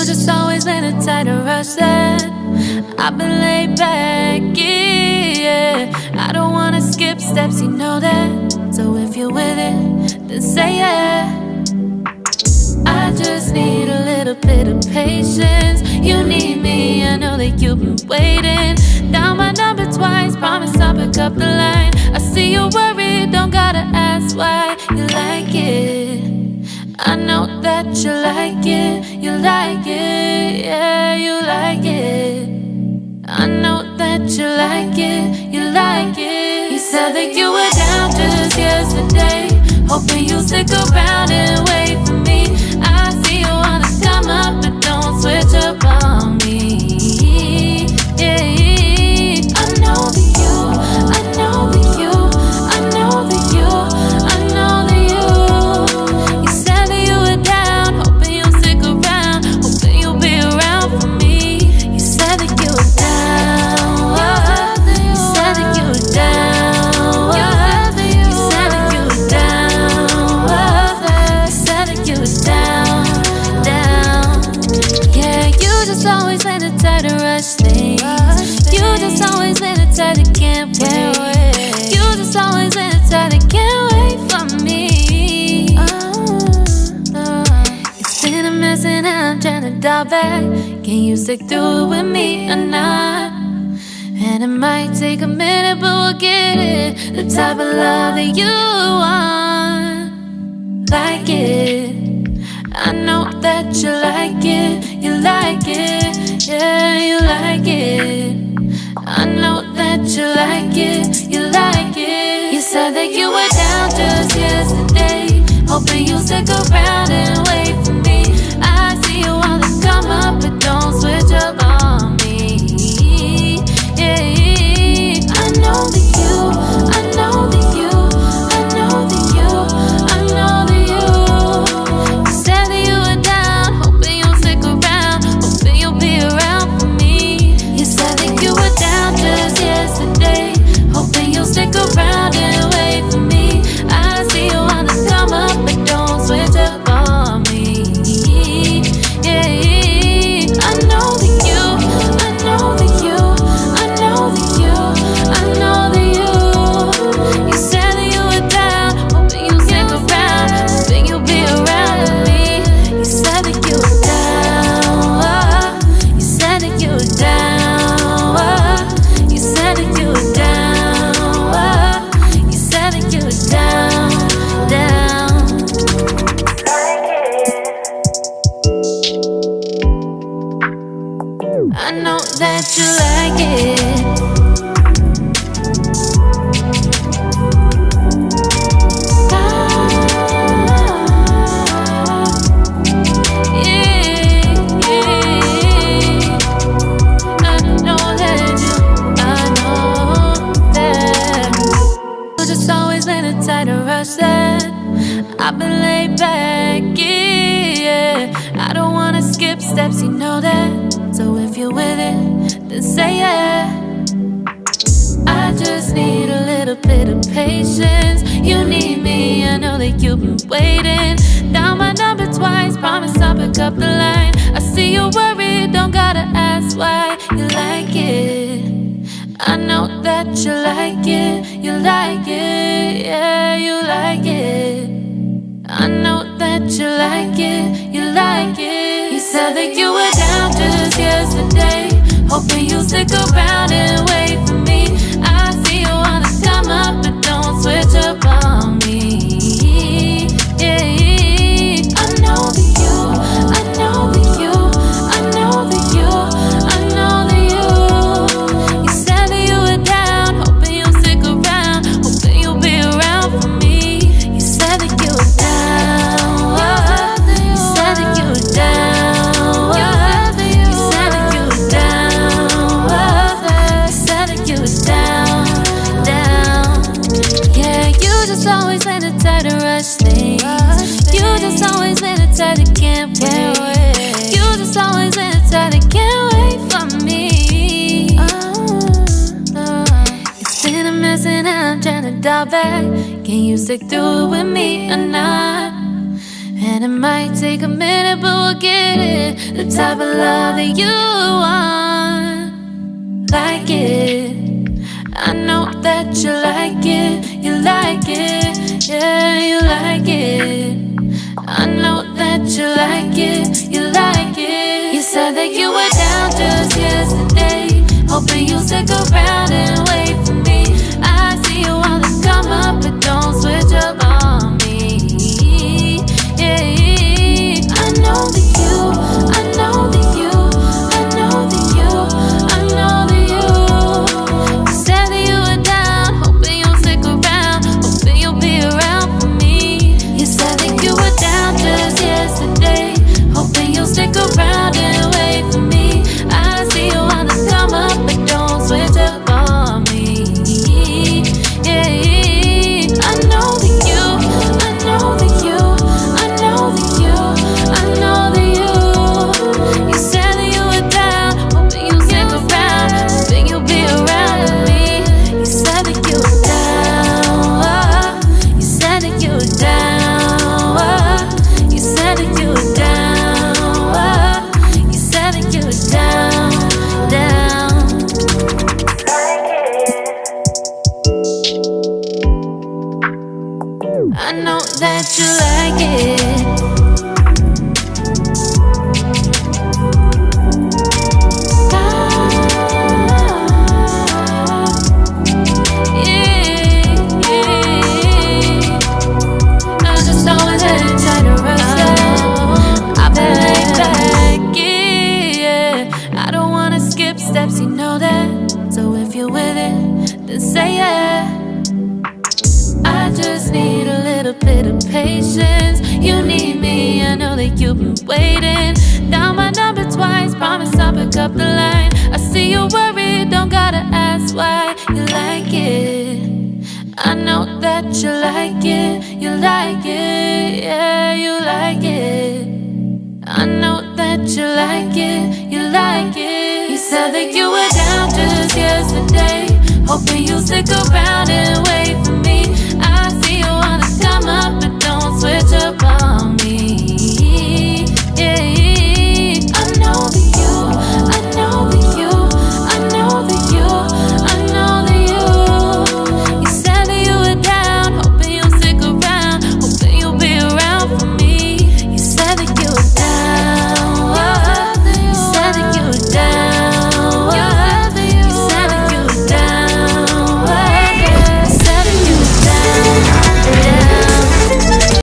just always been the type to rush that. I've been laid back, yeah. I don't wanna skip steps, you know that. So if you're with it, then say yeah. I just need a little bit of patience. You need me, I know that you've been waiting. Down my number twice, promise I'll pick up the line. I see you worried, don't gotta ask why. You like it, I know that you like it. You like it, yeah, you like it. I know that you like it, you like it. You said that you were down just yesterday, hoping you'll stick around and wait for me. I see you wanna come up, but don't switch up on me. Yeah, I know that you, I know that you, I know that you, I know that you. You said that you were down, hoping you'll stick around, hoping you'll be around for me. You said that you were down, you said that you were down, you said that you were down, you said that you were down, down. Yeah, you just always been the type to rush things. You just always been the type that can't wait. You just always been the type that can't wait for me. It's been a mess and I'm trying to dial back. Can you stick through it with me or not? And it might take a minute, but we'll get it. The type of love that you want, like it. I know that you like it, you like it, yeah, you like it. I know that you like it, you like it. You said that you were down just yesterday, hoping you'll stick around and wait for me. I see you wanna come up, but don't switch up on me. Yeah, I know that you, I know that you, I know that you, I know that you. You said that you were down, hoping you'll stick around, hoping you'll be around for me. You said that you were down just yesterday, hoping you'll stick around and wait for me. I see you wanna come up, but don't switch up on me. Yeah, I know that you, I know that you, I know that you, I know that you. You said that you were down, hoping you'll stick around, hoping you'll be around with me. You said that you were down, you said that you were down, you said that you were down, you said that you were down, down. I know that you like it. I've been laid back, yeah. I don't wanna skip steps, you know that. So if you're with it, then say yeah. I just need a little bit of patience. You need me, I know that you've been waiting. Down my number twice, promise I'll pick up the line. I see you worried, don't gotta ask why. You like it, I know that you like it. You like it, yeah, you like it. I know that you like it, you like it. You said that you were down just yesterday, hoping you'll stick around and wait for me. I see you wanna come up, but don't switch up on me. Yeah, I know that you, I know that you, I know that you, I know that you. You said that you were down, hoping you'll stick around, hoping you'll be around for me. You said that you were down, you said that you were down, you said that you were down, you said that you were down, down. Yeah, you just always been the type to rush things. You just always been the type that can't wait. You just always been the type that can't wait for me. It's been a mess and I'm trying to dial back. Can you stick through it with me or not? And it might take a minute, but we'll get it. The type of love that you want, like it. I know that you like it, you like it, yeah, you like it. I know that you like it, you like it. You said that you were down just yesterday, hoping you'll stick around and wait for me. I see you wanna come up, but don't switch up on me. Yeah, I know that you, I know that you, I know that you, I know that you. You said that you were down, hoping you'll stick around, hoping you'll be around for me. You said that you were down just yesterday, hoping you'll stick around and wait for me. I see you wanna come up, but don't switch up on me. Yeah, I know that you, I know that you, I know that you, I know that you. You said that you were down, hoping you'll stick around, hoping you'll be around with me. You said that you were down, you said that you were down, you said that you were down, you said that you were down, down. I know that you like it. I just always had to try to rush that. I've been laid back, yeah. I don't wanna skip steps, you know that. So if you're with it, then say yeah. I just need a little bit of patience. You need me, I know that you've been waiting. Down my number twice, promise I'll pick up the line. I see you worried, don't gotta ask why. You like it, I know that you like it. You like it, yeah, you like it. I know that you like it, you like it. You said that you were down just yesterday, hoping you'll stick around and wait